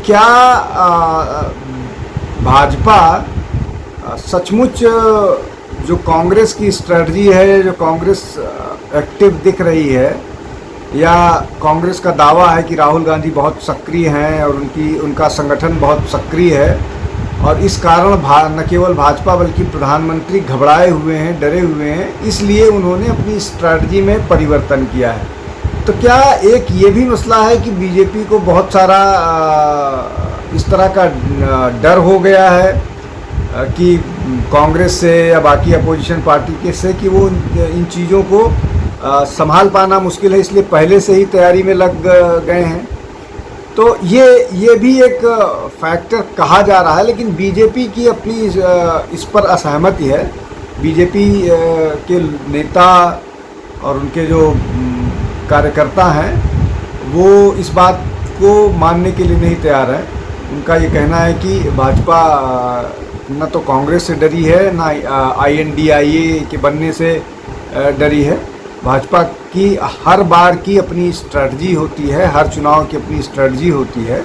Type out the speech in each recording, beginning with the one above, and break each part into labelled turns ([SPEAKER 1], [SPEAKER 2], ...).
[SPEAKER 1] क्या भाजपा सचमुच जो कांग्रेस की स्ट्रेटजी है, जो कांग्रेस एक्टिव दिख रही है, या कांग्रेस का दावा है कि राहुल गांधी बहुत सक्रिय हैं और उनका संगठन बहुत सक्रिय है और इस कारण न केवल भाजपा बल्कि प्रधानमंत्री घबराए हुए हैं, डरे हुए हैं, इसलिए उन्होंने अपनी स्ट्रैटेजी में परिवर्तन किया है। तो क्या एक ये भी मसला है कि बीजेपी को बहुत सारा इस तरह का डर हो गया है कि कांग्रेस से या बाकी अपोजिशन पार्टी के से कि वो इन चीज़ों को संभाल पाना मुश्किल है, इसलिए पहले से ही तैयारी में लग गए हैं। तो ये भी एक फैक्टर कहा जा रहा है, लेकिन बीजेपी की अपनी इस पर असहमति है। बीजेपी के नेता और उनके जो कार्यकर्ता हैं वो इस बात को मानने के लिए नहीं तैयार हैं। उनका ये कहना है कि भाजपा न तो कांग्रेस से डरी है, ना INDIA के बनने से डरी है। भाजपा की हर बार की अपनी स्ट्रेटजी होती है, हर चुनाव की अपनी स्ट्रेटजी होती है।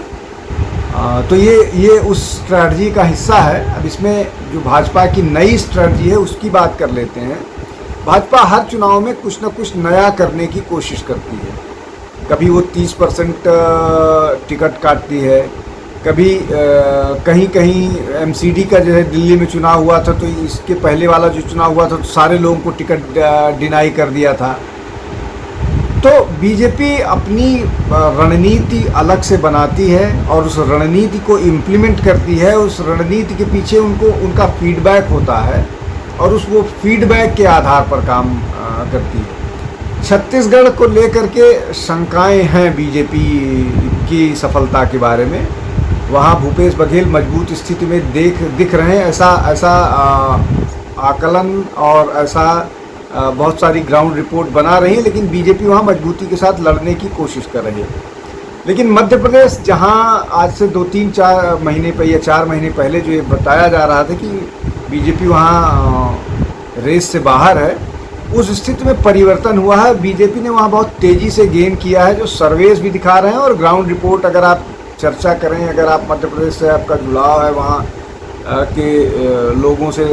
[SPEAKER 1] तो ये उस स्ट्रेटजी का हिस्सा है। अब इसमें जो भाजपा की नई स्ट्रेटजी है उसकी बात कर लेते हैं। भाजपा हर चुनाव में कुछ न कुछ नया करने की कोशिश करती है। कभी वो 30% टिकट काटती है, कभी कहीं कहीं MCD का जो है दिल्ली में चुनाव हुआ था तो इसके पहले वाला जो चुनाव हुआ था तो सारे लोगों को टिकट डिनाई कर दिया था। तो बीजेपी अपनी रणनीति अलग से बनाती है और उस रणनीति को इम्प्लीमेंट करती है। उस रणनीति के पीछे उनका फीडबैक होता है और वो फीडबैक के आधार पर काम करती है। छत्तीसगढ़ को लेकर के शंकाएं हैं बीजेपी की सफलता के बारे में। वहाँ भूपेश बघेल मजबूत स्थिति में दिख रहे हैं, ऐसा आकलन और ऐसा बहुत सारी ग्राउंड रिपोर्ट बना रही है, लेकिन बीजेपी वहाँ मजबूती के साथ लड़ने की कोशिश कर रही है। लेकिन मध्य प्रदेश, जहाँ आज से 2-3-4 महीने पहले या 4 महीने पहले जो ये बताया जा रहा था कि बीजेपी वहाँ रेस से बाहर है, उस स्थिति में परिवर्तन हुआ है। बीजेपी ने वहाँ बहुत तेज़ी से गेन किया है, जो सर्वेस भी दिखा रहे हैं और ग्राउंड रिपोर्ट अगर आप चर्चा करें, अगर आप मध्य प्रदेश से आपका जुड़ाव है, वहाँ के लोगों से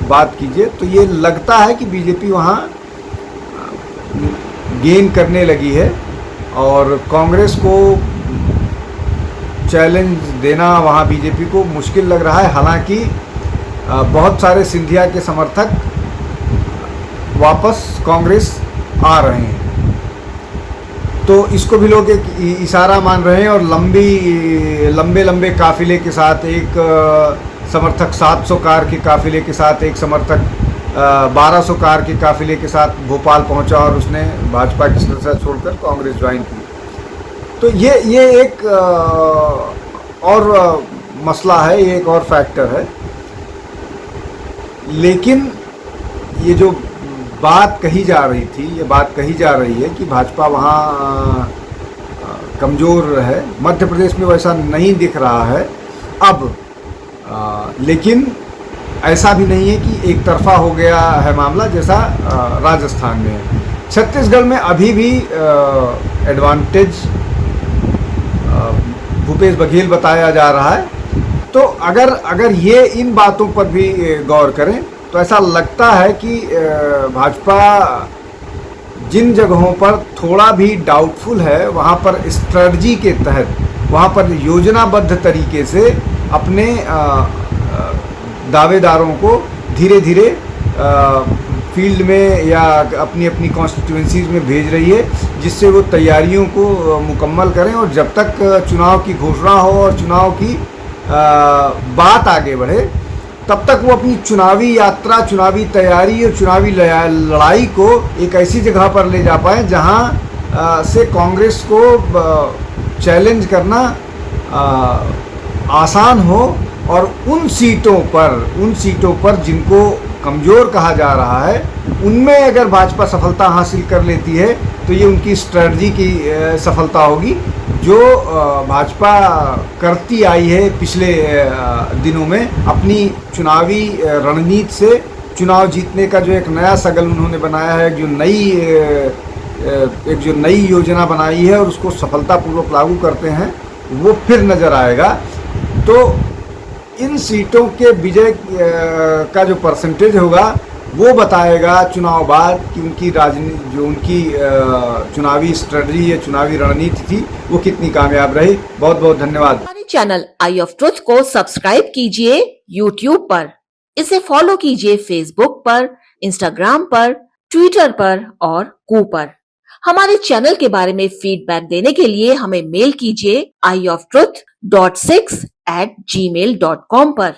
[SPEAKER 1] बात कीजिए, तो ये लगता है कि बीजेपी वहाँ गेन करने लगी है और कांग्रेस को चैलेंज देना वहाँ बीजेपी को मुश्किल लग रहा है। हालांकि बहुत सारे सिंधिया के समर्थक वापस कांग्रेस आ रहे हैं, तो इसको भी लोग एक इशारा मान रहे हैं और लंबे काफिले के साथ एक समर्थक 700 कार के काफिले के साथ, एक समर्थक 1200 कार के काफिले के साथ भोपाल पहुंचा और उसने भाजपा की सदस्यता छोड़कर कांग्रेस ज्वाइन की। तो ये एक और मसला है, ये एक और फैक्टर है। लेकिन ये जो बात कही जा रही थी, ये बात कही जा रही है कि भाजपा वहाँ कमज़ोर है, मध्य प्रदेश में वैसा नहीं दिख रहा है अब। लेकिन ऐसा भी नहीं है कि एक तरफा हो गया है मामला जैसा राजस्थान में है। छत्तीसगढ़ में अभी भी एडवांटेज भूपेश बघेल बताया जा रहा है। तो अगर ये इन बातों पर भी गौर करें तो ऐसा लगता है कि भाजपा जिन जगहों पर थोड़ा भी डाउटफुल है, वहाँ पर स्ट्रेटजी के तहत, वहाँ पर योजनाबद्ध तरीके से अपने दावेदारों को धीरे धीरे फील्ड में या अपनी कॉन्स्टिट्यूएंसीज में भेज रही है, जिससे वो तैयारियों को मुकम्मल करें और जब तक चुनाव की घोषणा हो और चुनाव की बात आगे बढ़े, तब तक वो अपनी चुनावी यात्रा, चुनावी तैयारी और चुनावी लड़ाई को एक ऐसी जगह पर ले जा पाए जहां से कांग्रेस को चैलेंज करना आसान हो और उन सीटों पर जिनको कमज़ोर कहा जा रहा है, उनमें अगर भाजपा सफलता हासिल कर लेती है तो ये उनकी स्ट्रेटजी की सफलता होगी, जो भाजपा करती आई है पिछले दिनों में। अपनी चुनावी रणनीति से चुनाव जीतने का जो एक नया सगल उन्होंने बनाया है, एक जो नई योजना बनाई है और उसको सफलतापूर्वक लागू करते हैं, वो फिर नज़र आएगा। तो इन सीटों के विजय का जो परसेंटेज होगा वो बताएगा चुनाव बाद कि उनकी राजनीति, जो उनकी चुनावी स्ट्रेटजी या चुनावी रणनीति थी, वो कितनी कामयाब रही। बहुत बहुत धन्यवाद।
[SPEAKER 2] हमारे चैनल आई ऑफ ट्रुथ को सब्सक्राइब कीजिए YouTube पर, इसे फॉलो कीजिए Facebook पर, Instagram पर, Twitter पर और कू पर। हमारे चैनल के बारे में फीडबैक देने के लिए हमें मेल कीजिए ioftruth.6@gmail.com पर।